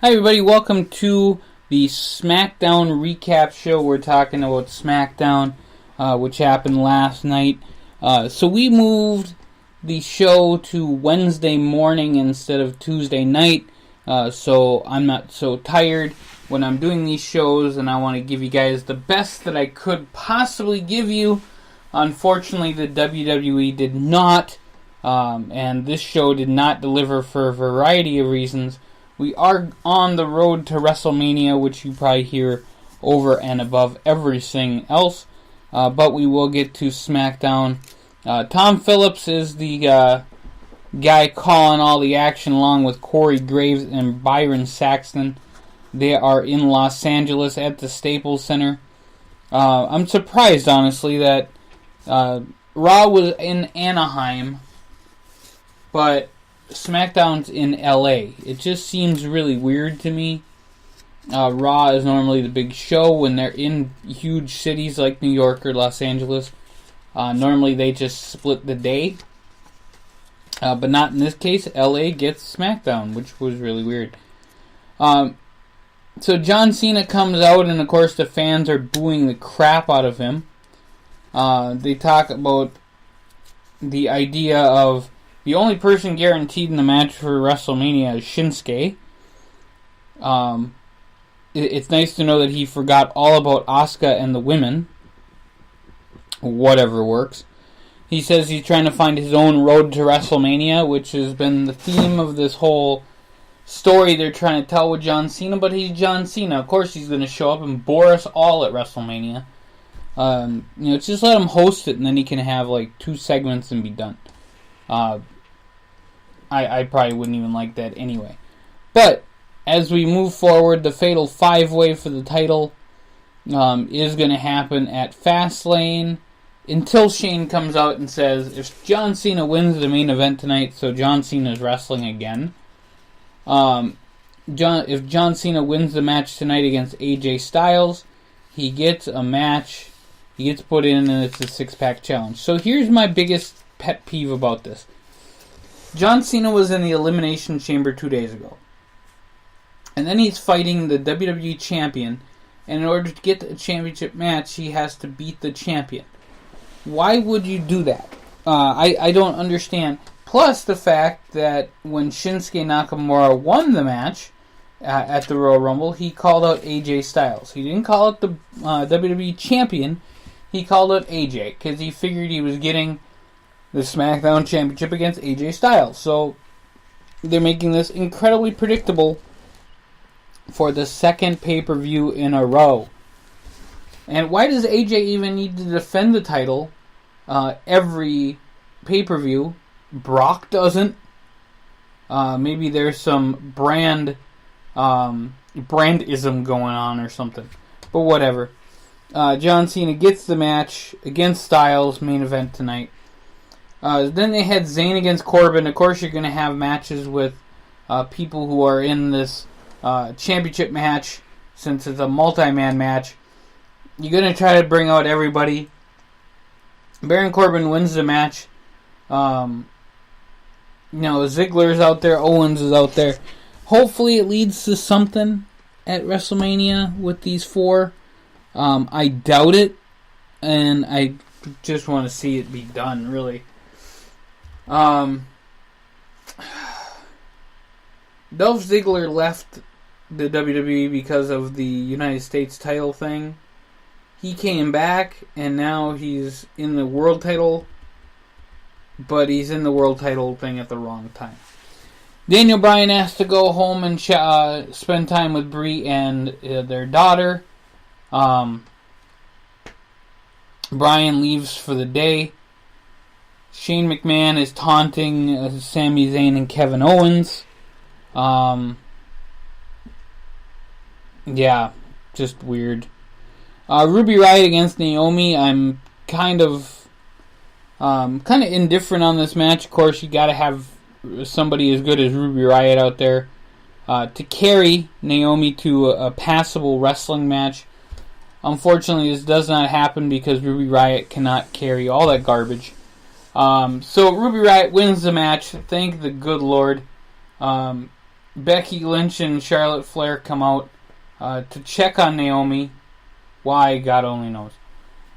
Hi everybody, welcome to the Smackdown recap show. We're talking about Smackdown, which happened last night. So we moved the show to Wednesday morning instead of Tuesday night, so I'm not so tired when I'm doing these shows, and I want to give you guys the best that I could possibly give you. Unfortunately, the WWE did not, and this show did not deliver for a variety of reasons. We are on the road to WrestleMania, which you probably hear over and above everything else, but we will get to SmackDown. Tom Phillips is the guy calling all the action along with Corey Graves and Byron Saxton. They are in Los Angeles at the Staples Center. I'm surprised, honestly, that Raw was in Anaheim, but SmackDown's in LA. It just seems really weird to me. Raw is normally the big show when they're in huge cities like New York or Los Angeles. Normally they just split the day. But not in this case. LA gets SmackDown, which was really weird. So John Cena comes out, and of course the fans are booing the crap out of him. They talk about the idea of the only person guaranteed in the match for WrestleMania is Shinsuke. It's nice to know that he forgot all about Asuka and the women. Whatever works. He says he's trying to find his own road to WrestleMania, which has been the theme of this whole story they're trying to tell with John Cena, but he's John Cena. Of course he's going to show up and bore us all at WrestleMania. Just let him host it, and then he can have like 2 segments and be done. I probably wouldn't even like that anyway. But as we move forward, the Fatal 5-Way for the title is going to happen at Fastlane until Shane comes out and says if John Cena wins the main event tonight, so John Cena is wrestling again. If John Cena wins the match tonight against AJ Styles, he gets a match. He gets put in, and it's a 6-pack challenge. So here's my biggest pet peeve about this. John Cena was in the Elimination Chamber 2 days ago. And then he's fighting the WWE Champion. And in order to get a championship match, he has to beat the champion. Why would you do that? I don't understand. Plus the fact that when Shinsuke Nakamura won the match at the Royal Rumble, he called out AJ Styles. He didn't call out the WWE Champion. He called out AJ because he figured he was getting the SmackDown Championship against AJ Styles. So they're making this incredibly predictable for the second pay-per-view in a row. And why does AJ even need to defend the title every pay-per-view? Brock doesn't. Maybe there's some brandism going on or something. But whatever. John Cena gets the match against Styles, main event tonight. Then they had Zayn against Corbin. Of course, you're going to have matches with people who are in this championship match, since it's a multi-man match. You're going to try to bring out everybody. Baron Corbin wins the match. Ziggler's out there. Owens is out there. Hopefully it leads to something at WrestleMania with these 4. I doubt it. And I just want to see it be done, really. Dolph Ziggler left the WWE because of the United States title thing. He came back, and now he's in the world title, but he's in the world title thing at the wrong time. Daniel Bryan has to go home and spend time with Brie and their daughter. Bryan leaves for the day. Shane McMahon is taunting Sami Zayn and Kevin Owens. Yeah, just weird. Ruby Riott against Naomi. I'm kind of indifferent on this match. Of course, you got to have somebody as good as Ruby Riott out there to carry Naomi to a passable wrestling match. Unfortunately, this does not happen because Ruby Riott cannot carry all that garbage. So Ruby Riott wins the match. Thank the good Lord. Becky Lynch and Charlotte Flair come out to check on Naomi. Why, God only knows.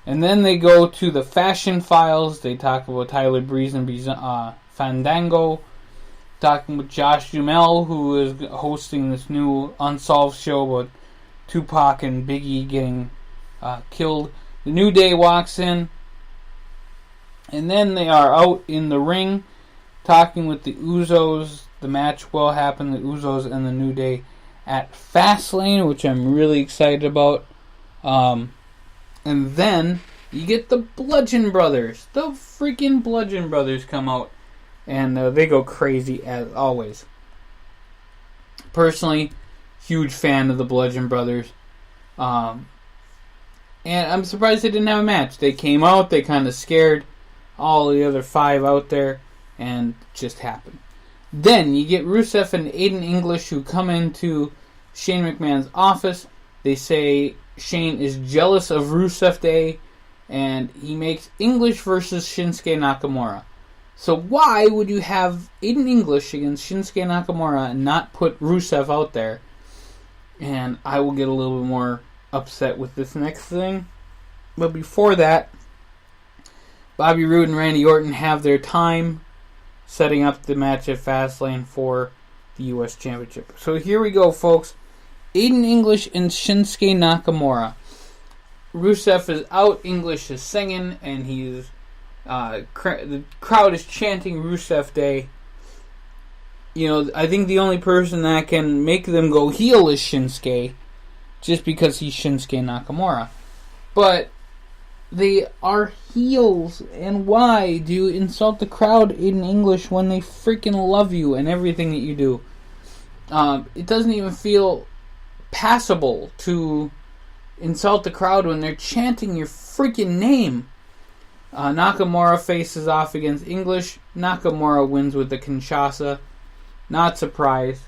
And then they go to the Fashion Files. They talk about Tyler Breeze and Fandango. Talking with Josh Duhamel, who is hosting this new Unsolved show about Tupac and Biggie getting killed. The New Day walks in. And then they are out in the ring talking with the Usos. The match will happen, the Usos and the New Day at Fastlane, which I'm really excited about. And then you get the Bludgeon Brothers. The freaking Bludgeon Brothers come out. And they go crazy as always. Personally, huge fan of the Bludgeon Brothers. And I'm surprised they didn't have a match. They came out, they kind of scared all the other 5 out there, and just happened. Then you get Rusev and Aiden English, who come into Shane McMahon's office. They say Shane is jealous of Rusev Day, and he makes English versus Shinsuke Nakamura. So why would you have Aiden English against Shinsuke Nakamura and not put Rusev out there? And I will get a little bit more upset with this next thing. But before that, Bobby Roode and Randy Orton have their time setting up the match at Fastlane for the U.S. Championship. So here we go, folks. Aiden English and Shinsuke Nakamura. Rusev is out, English is singing, and he's the crowd is chanting Rusev Day. You know, I think the only person that can make them go heel is Shinsuke, just because he's Shinsuke Nakamura. But they are heels, and why do you insult the crowd in English when they freaking love you and everything that you do? It doesn't even feel passable to insult the crowd when they're chanting your freaking name. Nakamura faces off against English. Nakamura wins with the Kinshasa. Not surprised.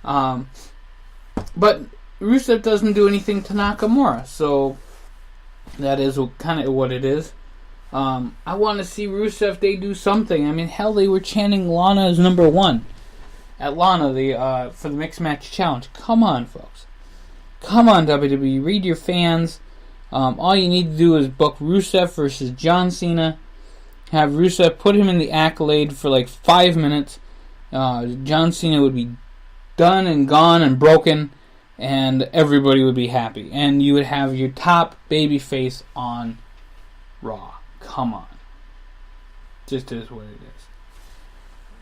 But Rusev doesn't do anything to Nakamura, so that is kind of what it is. I want to see Rusev Day do something. I mean, hell, they were chanting Lana as number 1 at Lana for the Mixed Match Challenge. Come on, folks. Come on, WWE. Read your fans. All you need to do is book Rusev versus John Cena. Have Rusev put him in the Accolade for like 5 minutes. John Cena would be done and gone and broken, and everybody would be happy. And you would have your top babyface on Raw. Come on. Just is what it is.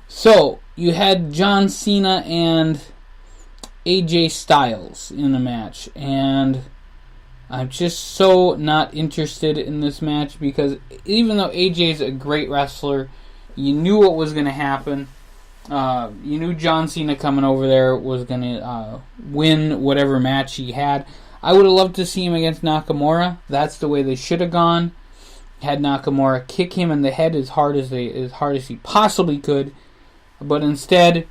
So, you had John Cena and AJ Styles in the match, and I'm just so not interested in this match because even though AJ's a great wrestler, you knew what was going to happen. You knew John Cena coming over there was going to win whatever match he had. I would have loved to see him against Nakamura. That's the way they should have gone. Had Nakamura kick him in the head as hard as he possibly could. But instead,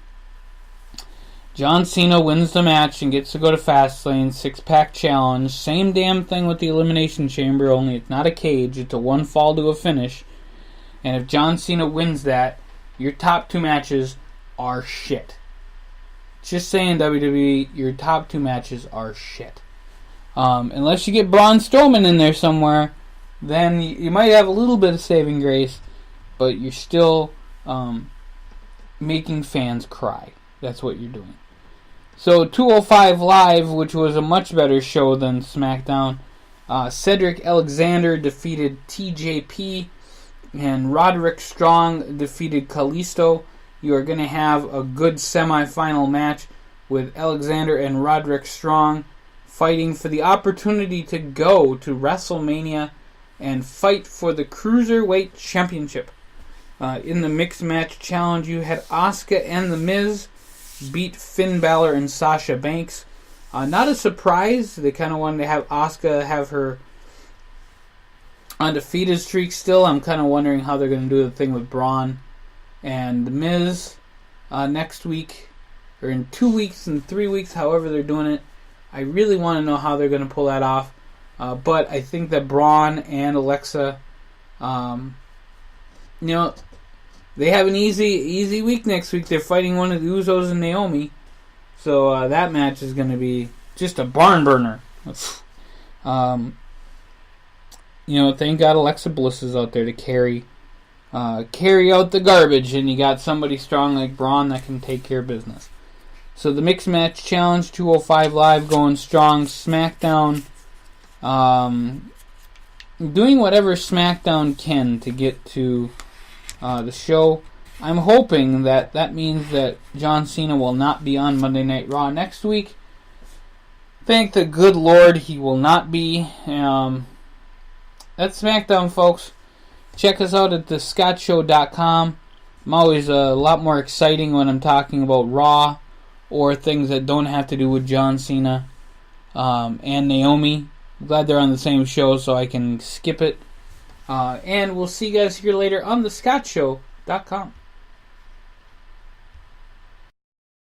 John Cena wins the match and gets to go to Fastlane, 6-pack challenge. Same damn thing with the Elimination Chamber, only it's not a cage, it's a one fall to a finish. And if John Cena wins that, your top 2 matches are shit. Just saying, WWE, your top 2 matches are shit. Unless you get Braun Strowman in there somewhere, then you might have a little bit of saving grace, but you're still making fans cry. That's what you're doing. So 205 Live, which was a much better show than SmackDown, Cedric Alexander defeated TJP, and Roderick Strong defeated Kalisto. You are going to have a good semifinal match with Alexander and Roderick Strong fighting for the opportunity to go to WrestleMania and fight for the Cruiserweight Championship. In the Mixed Match Challenge, you had Asuka and The Miz beat Finn Balor and Sasha Banks. Not a surprise. They kind of wanted to have Asuka have her undefeated streak still. I'm kind of wondering how they're going to do the thing with Braun and The Miz next week, or in 2 weeks and 3 weeks, however they're doing it. I really want to know how they're going to pull that off. But I think that Braun and Alexa, they have an easy week next week. They're fighting one of the Usos and Naomi. So that match is going to be just a barn burner. Thank God Alexa Bliss is out there to carry out the garbage, and you got somebody strong like Braun that can take care of business. So the Mixed Match Challenge 205 Live going strong. SmackDown doing whatever SmackDown can to get to the show. I'm hoping that means that John Cena will not be on Monday Night Raw next week. Thank the good Lord he will not be. That's SmackDown, folks. Check us out at thescottshow.com. I'm always a lot more exciting when I'm talking about Raw or things that don't have to do with John Cena and Naomi. I'm glad they're on the same show so I can skip it. And we'll see you guys here later on thescottshow.com.